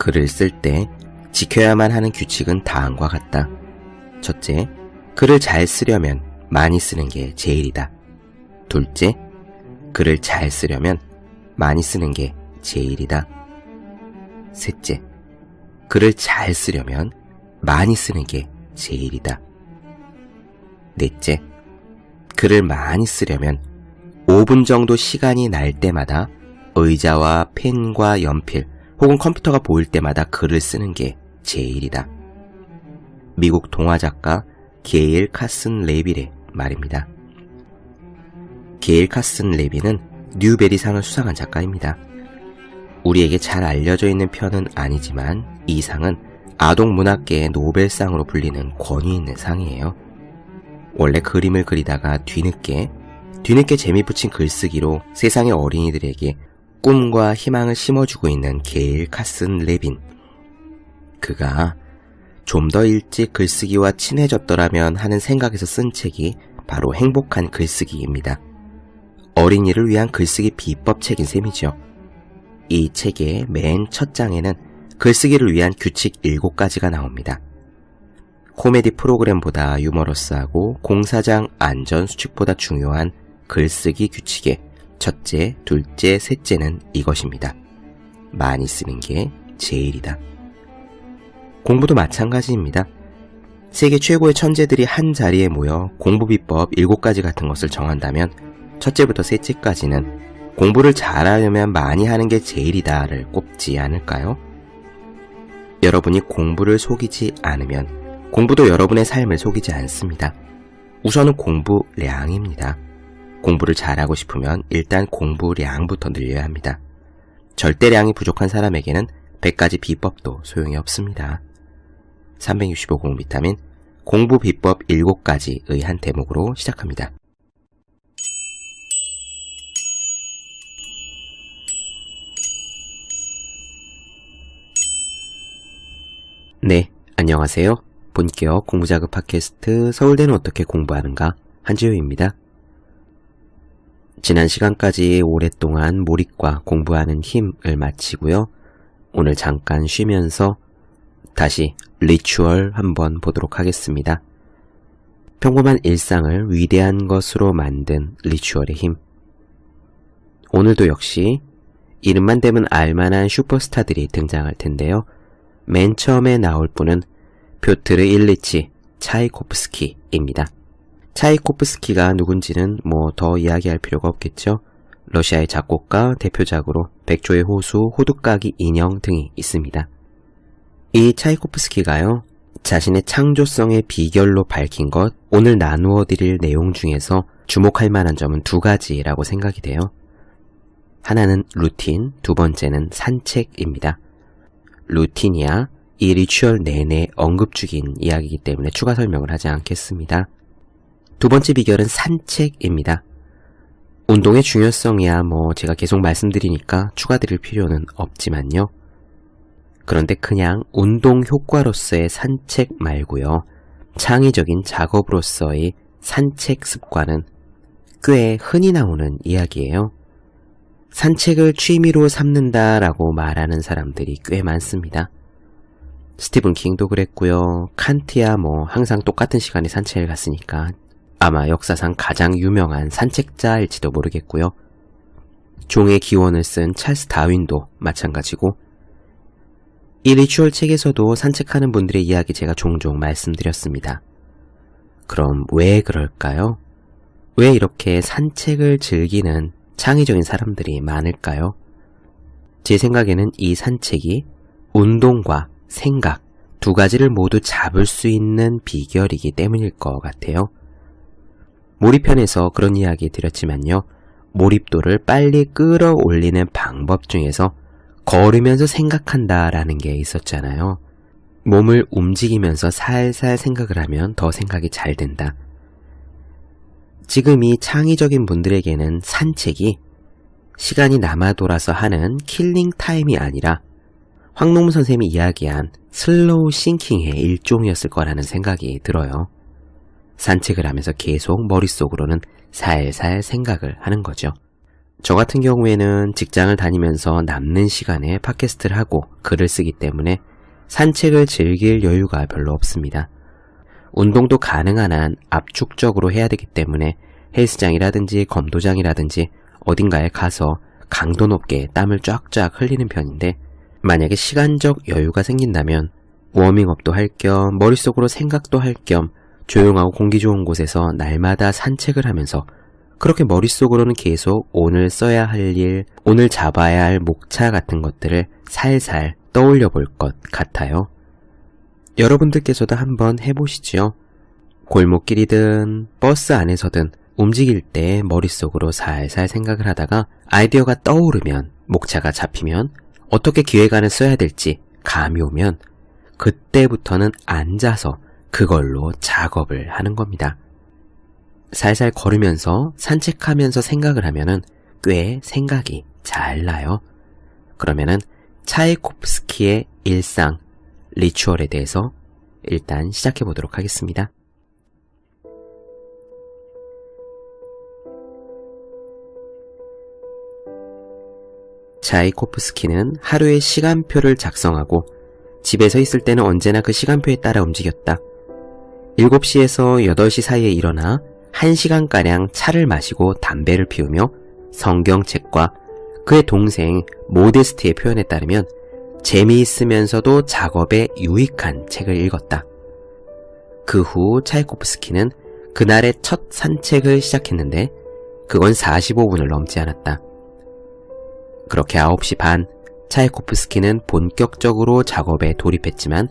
글을 쓸 때 지켜야만 하는 규칙은 다음과 같다. 첫째, 글을 잘 쓰려면 많이 쓰는 게 제일이다. 둘째, 글을 잘 쓰려면 많이 쓰는 게 제일이다. 셋째, 글을 잘 쓰려면 많이 쓰는 게 제일이다. 넷째, 글을 많이 쓰려면 5분 정도 시간이 날 때마다 의자와 펜과 연필 혹은 컴퓨터가 보일 때마다 글을 쓰는 게 제일이다. 미국 동화작가 게일 카슨 레빌의 말입니다. 게일 카슨 레빌은 뉴베리상을 수상한 작가입니다. 우리에게 잘 알려져 있는 편은 아니지만 이 상은 아동문학계의 노벨상으로 불리는 권위 있는 상이에요. 원래 그림을 그리다가 뒤늦게 재미 붙인 글쓰기로 세상의 어린이들에게 꿈과 희망을 심어주고 있는 게일 카슨 레빈. 그가 좀 더 일찍 글쓰기와 친해졌더라면 하는 생각에서 쓴 책이 바로 행복한 글쓰기입니다. 어린이를 위한 글쓰기 비법책인 셈이죠. 이 책의 맨 첫 장에는 글쓰기를 위한 규칙 7가지가 나옵니다. 코미디 프로그램보다 유머러스하고 공사장 안전수칙보다 중요한 글쓰기 규칙의 첫째, 둘째, 셋째는 이것입니다. 많이 쓰는 게 제일이다. 공부도 마찬가지입니다. 세계 최고의 천재들이 한 자리에 모여 공부 비법 7가지 같은 것을 정한다면 첫째부터 셋째까지는 공부를 잘하려면 많이 하는 게 제일이다를 꼽지 않을까요? 여러분이 공부를 속이지 않으면 공부도 여러분의 삶을 속이지 않습니다. 우선은 공부량입니다. 공부를 잘하고 싶으면 일단 공부량부터 늘려야 합니다. 절대량이 부족한 사람에게는 100가지 비법도 소용이 없습니다. 365 공비타민 공부 비법 7가지의 한 대목으로 시작합니다. 네, 안녕하세요. 본격 공부자극 팟캐스트 서울대는 어떻게 공부하는가 한지우입니다. 지난 시간까지 오랫동안 몰입과 공부하는 힘을 마치고요. 오늘 잠깐 쉬면서 다시 리추얼 한번 보도록 하겠습니다. 평범한 일상을 위대한 것으로 만든 리추얼의 힘. 오늘도 역시 이름만 대면 알만한 슈퍼스타들이 등장할 텐데요. 맨 처음에 나올 분은 뾰트르 일리치 차이코프스키입니다. 차이코프스키가 누군지는 더 이야기할 필요가 없겠죠. 러시아의 작곡가, 대표작으로 백조의 호수, 호두까기 인형 등이 있습니다. 이 차이코프스키가요, 자신의 창조성의 비결로 밝힌 것, 오늘 나누어 드릴 내용 중에서 주목할 만한 점은 2가지라고 생각이 돼요. 하나는 루틴, 두 번째는 산책입니다. 루틴이야 이 리추얼 내내 언급 중인 이야기이기 때문에 추가 설명을 하지 않겠습니다. 두 번째 비결은 산책입니다. 운동의 중요성이야 제가 계속 말씀드리니까 추가드릴 필요는 없지만요. 그런데 그냥 운동 효과로서의 산책 말고요. 창의적인 작업으로서의 산책 습관은 꽤 흔히 나오는 이야기예요. 산책을 취미로 삼는다라고 말하는 사람들이 꽤 많습니다. 스티븐 킹도 그랬고요. 칸트야 항상 똑같은 시간에 산책을 갔으니까 아마 역사상 가장 유명한 산책자일지도 모르겠고요. 종의 기원을 쓴 찰스 다윈도 마찬가지고 이 리추얼 책에서도 산책하는 분들의 이야기 제가 종종 말씀드렸습니다. 그럼 왜 그럴까요? 왜 이렇게 산책을 즐기는 창의적인 사람들이 많을까요? 제 생각에는 이 산책이 운동과 생각 2가지를 모두 잡을 수 있는 비결이기 때문일 것 같아요. 몰입편에서 그런 이야기 드렸지만요. 몰입도를 빨리 끌어올리는 방법 중에서 걸으면서 생각한다라는 게 있었잖아요. 몸을 움직이면서 살살 생각을 하면 더 생각이 잘 된다. 지금 이 창의적인 분들에게는 산책이 시간이 남아 돌아서 하는 킬링 타임이 아니라 황농무 선생님이 이야기한 슬로우 싱킹의 일종이었을 거라는 생각이 들어요. 산책을 하면서 계속 머릿속으로는 살살 생각을 하는 거죠. 저 같은 경우에는 직장을 다니면서 남는 시간에 팟캐스트를 하고 글을 쓰기 때문에 산책을 즐길 여유가 별로 없습니다. 운동도 가능한 한 압축적으로 해야 되기 때문에 헬스장이라든지 검도장이라든지 어딘가에 가서 강도 높게 땀을 쫙쫙 흘리는 편인데, 만약에 시간적 여유가 생긴다면 워밍업도 할 겸 머릿속으로 생각도 할 겸 조용하고 공기 좋은 곳에서 날마다 산책을 하면서 그렇게 머릿속으로는 계속 오늘 써야 할 일, 오늘 잡아야 할 목차 같은 것들을 살살 떠올려 볼 것 같아요. 여러분들께서도 한번 해보시지요. 골목길이든 버스 안에서든 움직일 때 머릿속으로 살살 생각을 하다가 아이디어가 떠오르면, 목차가 잡히면, 어떻게 기획안을 써야 될지 감이 오면 그때부터는 앉아서 그걸로 작업을 하는 겁니다. 살살 걸으면서 산책하면서 생각을 하면은 꽤 생각이 잘 나요. 그러면은 차이코프스키의 일상, 리추얼에 대해서 일단 시작해 보도록 하겠습니다. 차이코프스키는 하루의 시간표를 작성하고 집에서 있을 때는 언제나 그 시간표에 따라 움직였다. 7시에서 8시 사이에 일어나 1시간가량 차를 마시고 담배를 피우며 성경책과 그의 동생 모데스트의 표현에 따르면 재미있으면서도 작업에 유익한 책을 읽었다. 그 후 차이코프스키는 그날의 첫 산책을 시작했는데 그건 45분을 넘지 않았다. 그렇게 9시 반, 차이코프스키는 본격적으로 작업에 돌입했지만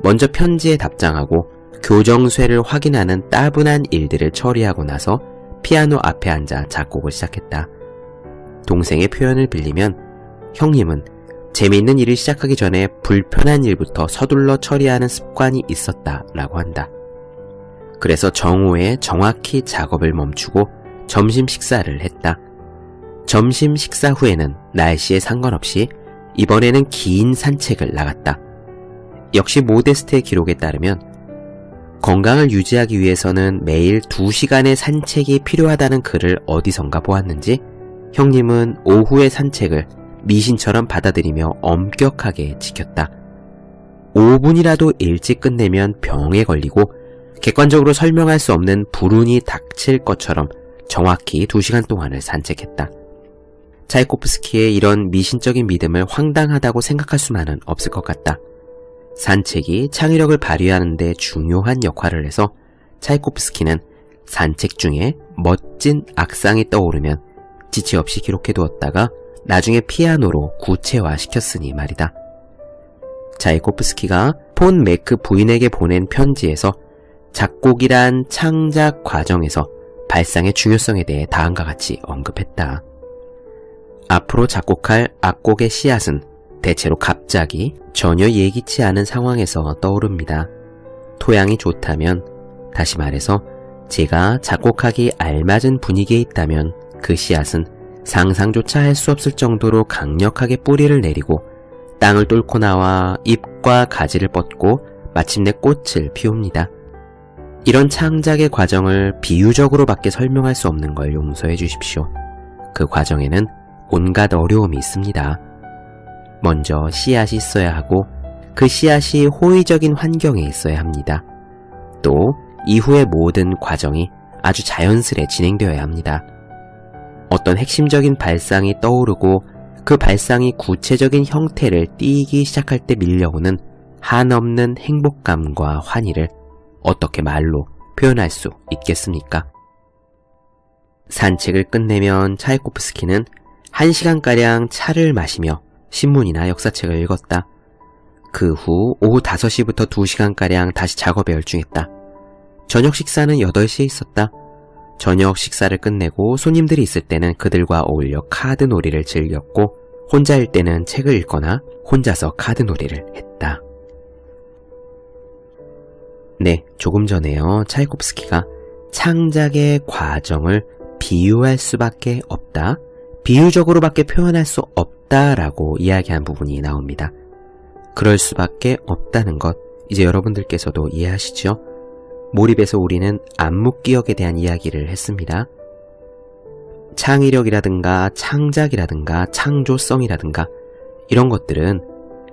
먼저 편지에 답장하고 교정쇠를 확인하는 따분한 일들을 처리하고 나서 피아노 앞에 앉아 작곡을 시작했다. 동생의 표현을 빌리면 형님은 재미있는 일을 시작하기 전에 불편한 일부터 서둘러 처리하는 습관이 있었다라고 한다. 그래서 정오에 정확히 작업을 멈추고 점심 식사를 했다. 점심 식사 후에는 날씨에 상관없이 이번에는 긴 산책을 나갔다. 역시 모데스트의 기록에 따르면 건강을 유지하기 위해서는 매일 2시간의 산책이 필요하다는 글을 어디선가 보았는지 형님은 오후의 산책을 미신처럼 받아들이며 엄격하게 지켰다. 5분이라도 일찍 끝내면 병에 걸리고 객관적으로 설명할 수 없는 불운이 닥칠 것처럼 정확히 2시간 동안을 산책했다. 차이코프스키의 이런 미신적인 믿음을 황당하다고 생각할 수만은 없을 것 같다. 산책이 창의력을 발휘하는 데 중요한 역할을 해서 차이코프스키는 산책 중에 멋진 악상이 떠오르면 지체 없이 기록해 두었다가 나중에 피아노로 구체화시켰으니 말이다. 차이코프스키가 폰 메크 부인에게 보낸 편지에서 작곡이란 창작 과정에서 발상의 중요성에 대해 다음과 같이 언급했다. 앞으로 작곡할 악곡의 씨앗은 대체로 갑자기 전혀 예기치 않은 상황에서 떠오릅니다. 토양이 좋다면, 다시 말해서 제가 작곡하기 알맞은 분위기에 있다면 그 씨앗은 상상조차 할 수 없을 정도로 강력하게 뿌리를 내리고 땅을 뚫고 나와 잎과 가지를 뻗고 마침내 꽃을 피웁니다. 이런 창작의 과정을 비유적으로밖에 설명할 수 없는 걸 용서해 주십시오. 그 과정에는 온갖 어려움이 있습니다. 먼저 씨앗이 있어야 하고 그 씨앗이 호의적인 환경에 있어야 합니다. 또 이후의 모든 과정이 아주 자연스레 진행되어야 합니다. 어떤 핵심적인 발상이 떠오르고 그 발상이 구체적인 형태를 띠기 시작할 때 밀려오는 한없는 행복감과 환희를 어떻게 말로 표현할 수 있겠습니까? 산책을 끝내면 차이코프스키는 1시간가량 차를 마시며 신문이나 역사책을 읽었다. 그 후 오후 5시부터 2시간가량 다시 작업에 열중했다. 저녁 식사는 8시에 있었다. 저녁 식사를 끝내고 손님들이 있을 때는 그들과 어울려 카드놀이를 즐겼고 혼자일 때는 책을 읽거나 혼자서 카드놀이를 했다. 네, 조금 전에요. 차이코프스키가 창작의 과정을 비유할 수밖에 없다, 비유적으로밖에 표현할 수 없다라고 이야기한 부분이 나옵니다. 그럴 수밖에 없다는 것, 이제 여러분들께서도 이해하시죠? 몰입에서 우리는 암묵기억에 대한 이야기를 했습니다. 창의력이라든가 창작이라든가 창조성이라든가 이런 것들은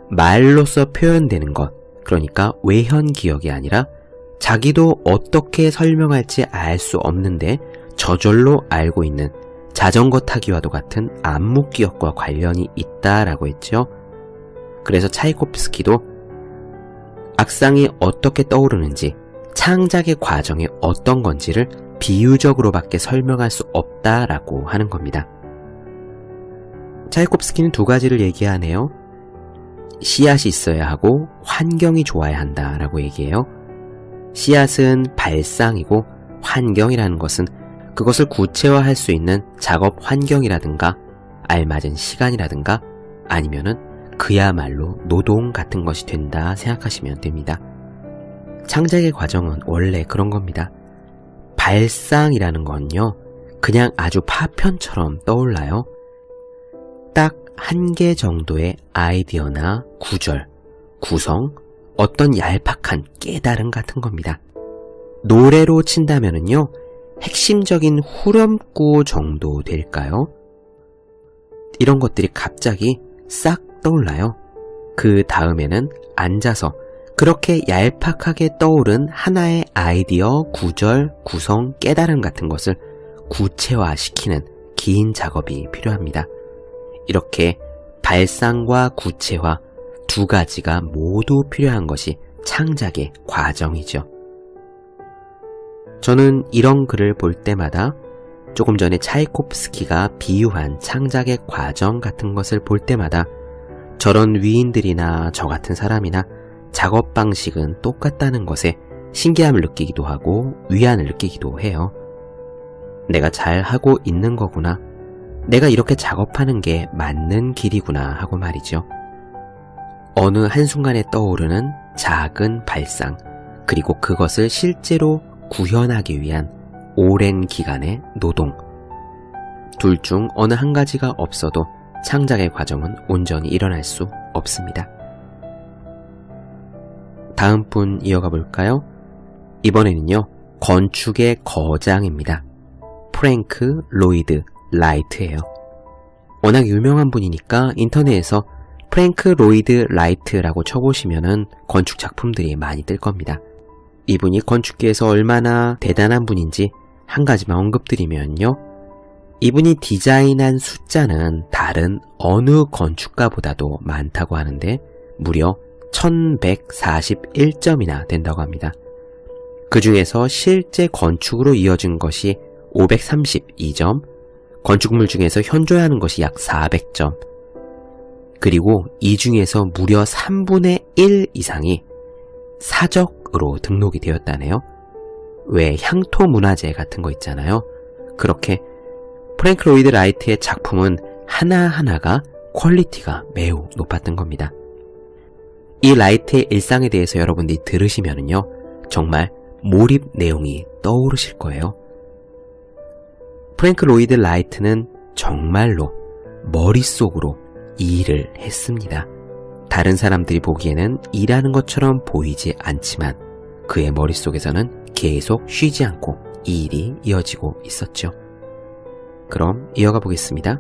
말로써 표현되는 것, 그러니까 외현 기억이 아니라 자기도 어떻게 설명할지 알 수 없는데 저절로 알고 있는 자전거 타기와도 같은 안목 기억과 관련이 있다라고 했죠. 그래서 차이코프스키도 악상이 어떻게 떠오르는지, 창작의 과정이 어떤 건지를 비유적으로밖에 설명할 수 없다라고 하는 겁니다. 차이코프스키는 두 가지를 얘기하네요. 씨앗이 있어야 하고 환경이 좋아야 한다라고 얘기해요. 씨앗은 발상이고 환경이라는 것은 그것을 구체화할 수 있는 작업 환경이라든가 알맞은 시간이라든가 아니면은 그야말로 노동 같은 것이 된다 생각하시면 됩니다. 창작의 과정은 원래 그런 겁니다. 발상이라는 건요, 그냥 아주 파편처럼 떠올라요. 딱 한 개 정도의 아이디어나 구절, 구성, 어떤 얄팍한 깨달음 같은 겁니다. 노래로 친다면은요, 핵심적인 후렴구 정도 될까요? 이런 것들이 갑자기 싹 떠올라요. 그 다음에는 앉아서 그렇게 얄팍하게 떠오른 하나의 아이디어, 구절, 구성, 깨달음 같은 것을 구체화시키는 긴 작업이 필요합니다. 이렇게 발상과 구체화 두 가지가 모두 필요한 것이 창작의 과정이죠. 저는 이런 글을 볼 때마다 조금 전에 차이코프스키가 비유한 창작의 과정 같은 것을 볼 때마다 저런 위인들이나 저 같은 사람이나 작업 방식은 똑같다는 것에 신기함을 느끼기도 하고 위안을 느끼기도 해요. 내가 잘하고 있는 거구나. 내가 이렇게 작업하는 게 맞는 길이구나 하고 말이죠. 어느 한순간에 떠오르는 작은 발상, 그리고 그것을 실제로 구현하기 위한 오랜 기간의 노동. 둘 중 어느 한 가지가 없어도 창작의 과정은 온전히 일어날 수 없습니다. 다음 분 이어가 볼까요? 이번에는요, 건축의 거장입니다. 프랭크 로이드 라이트예요. 워낙 유명한 분이니까 인터넷에서 프랭크 로이드 라이트라고 쳐보시면은 건축 작품들이 많이 뜰 겁니다. 이분이 건축계에서 얼마나 대단한 분인지 한 가지만 언급드리면요, 이분이 디자인한 숫자는 다른 어느 건축가보다도 많다고 하는데 무려 1141점이나 된다고 합니다. 그 중에서 실제 건축으로 이어진 것이 532점, 건축물 중에서 현존하는 것이 약 400점, 그리고 이 중에서 무려 3분의 1 이상이 사적으로 등록이 되었다네요. 왜 향토 문화재 같은 거 있잖아요. 그렇게 프랭크 로이드 라이트의 작품은 하나하나가 퀄리티가 매우 높았던 겁니다. 이 라이트의 일상에 대해서 여러분들이 들으시면은요, 정말 몰입 내용이 떠오르실 거예요. 프랭크 로이드 라이트는 정말로 머릿속으로 일을 했습니다. 다른 사람들이 보기에는 일하는 것처럼 보이지 않지만 그의 머릿속에서는 계속 쉬지 않고 이 일이 이어지고 있었죠. 그럼 이어가 보겠습니다.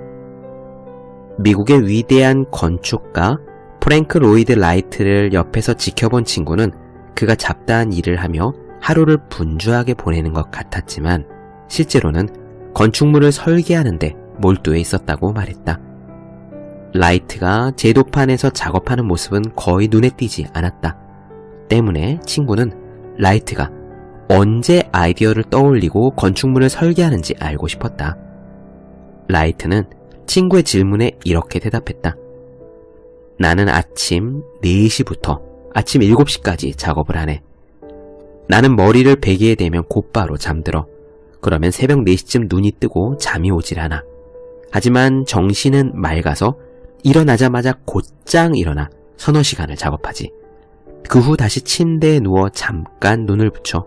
미국의 위대한 건축가 프랭크 로이드 라이트를 옆에서 지켜본 친구는 그가 잡다한 일을 하며 하루를 분주하게 보내는 것 같았지만 실제로는 건축물을 설계하는데 몰두해 있었다고 말했다. 라이트가 제도판에서 작업하는 모습은 거의 눈에 띄지 않았다. 때문에 친구는 라이트가 언제 아이디어를 떠올리고 건축물을 설계하는지 알고 싶었다. 라이트는 친구의 질문에 이렇게 대답했다. 나는 아침 4시부터 아침 7시까지 작업을 하네. 나는 머리를 베기에 대면 곧바로 잠들어. 그러면 새벽 4시쯤 눈이 뜨고 잠이 오질 않아. 하지만 정신은 맑아서 일어나자마자 곧장 일어나 서너 시간을 작업하지. 그 후 다시 침대에 누워 잠깐 눈을 붙여.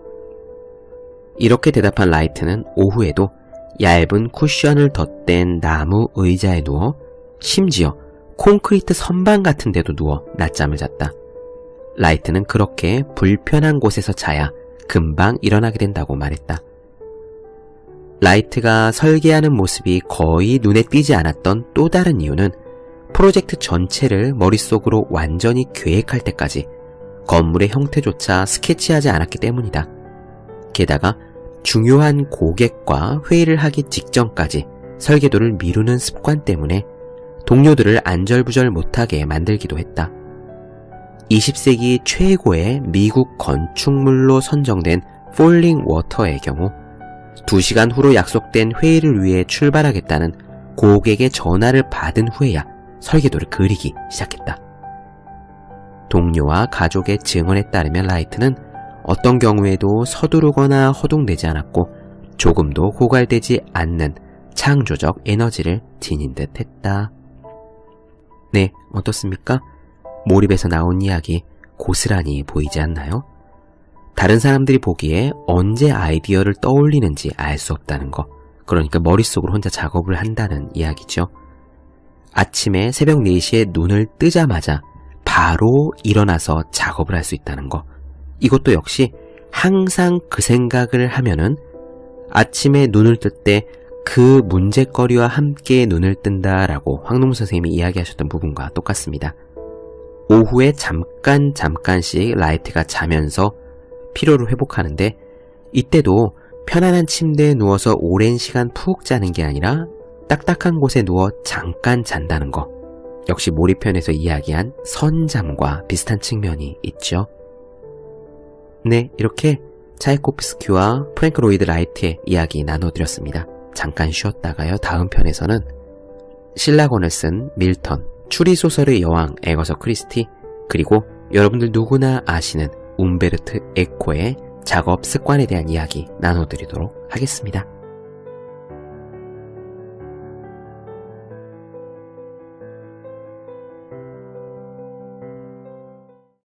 이렇게 대답한 라이트는 오후에도 얇은 쿠션을 덧댄 나무 의자에 누워 심지어 콘크리트 선반 같은 데도 누워 낮잠을 잤다. 라이트는 그렇게 불편한 곳에서 자야 금방 일어나게 된다고 말했다. 라이트가 설계하는 모습이 거의 눈에 띄지 않았던 또 다른 이유는 프로젝트 전체를 머릿속으로 완전히 계획할 때까지 건물의 형태조차 스케치하지 않았기 때문이다. 게다가 중요한 고객과 회의를 하기 직전까지 설계도를 미루는 습관 때문에 동료들을 안절부절 못하게 만들기도 했다. 20세기 최고의 미국 건축물로 선정된 폴링 워터의 경우 2시간 후로 약속된 회의를 위해 출발하겠다는 고객의 전화를 받은 후에야 설계도를 그리기 시작했다. 동료와 가족의 증언에 따르면 라이트는 어떤 경우에도 서두르거나 허둥대지 않았고 조금도 고갈되지 않는 창조적 에너지를 지닌 듯 했다. 네, 어떻습니까? 몰입에서 나온 이야기 고스란히 보이지 않나요? 다른 사람들이 보기에 언제 아이디어를 떠올리는지 알 수 없다는 거. 그러니까 머릿속으로 혼자 작업을 한다는 이야기죠. 아침에 새벽 4시에 눈을 뜨자마자 바로 일어나서 작업을 할 수 있다는 거. 이것도 역시 항상 그 생각을 하면은 아침에 눈을 뜰 때 그 문제거리와 함께 눈을 뜬다라고 황농무 선생님이 이야기하셨던 부분과 똑같습니다. 오후에 잠깐씩 라이트가 자면서 피로를 회복하는데 이때도 편안한 침대에 누워서 오랜 시간 푹 자는 게 아니라 딱딱한 곳에 누워 잠깐 잔다는 거. 역시 몰입편에서 이야기한 선잠과 비슷한 측면이 있죠. 네, 이렇게 차이코프스키와 프랭크 로이드 라이트의 이야기 나눠드렸습니다. 잠깐 쉬었다가요. 다음 편에서는 신라권을 쓴 밀턴, 추리소설의 여왕 애거서 크리스티, 그리고 여러분들 누구나 아시는 움베르트 에코의 작업 습관에 대한 이야기 나눠드리도록 하겠습니다.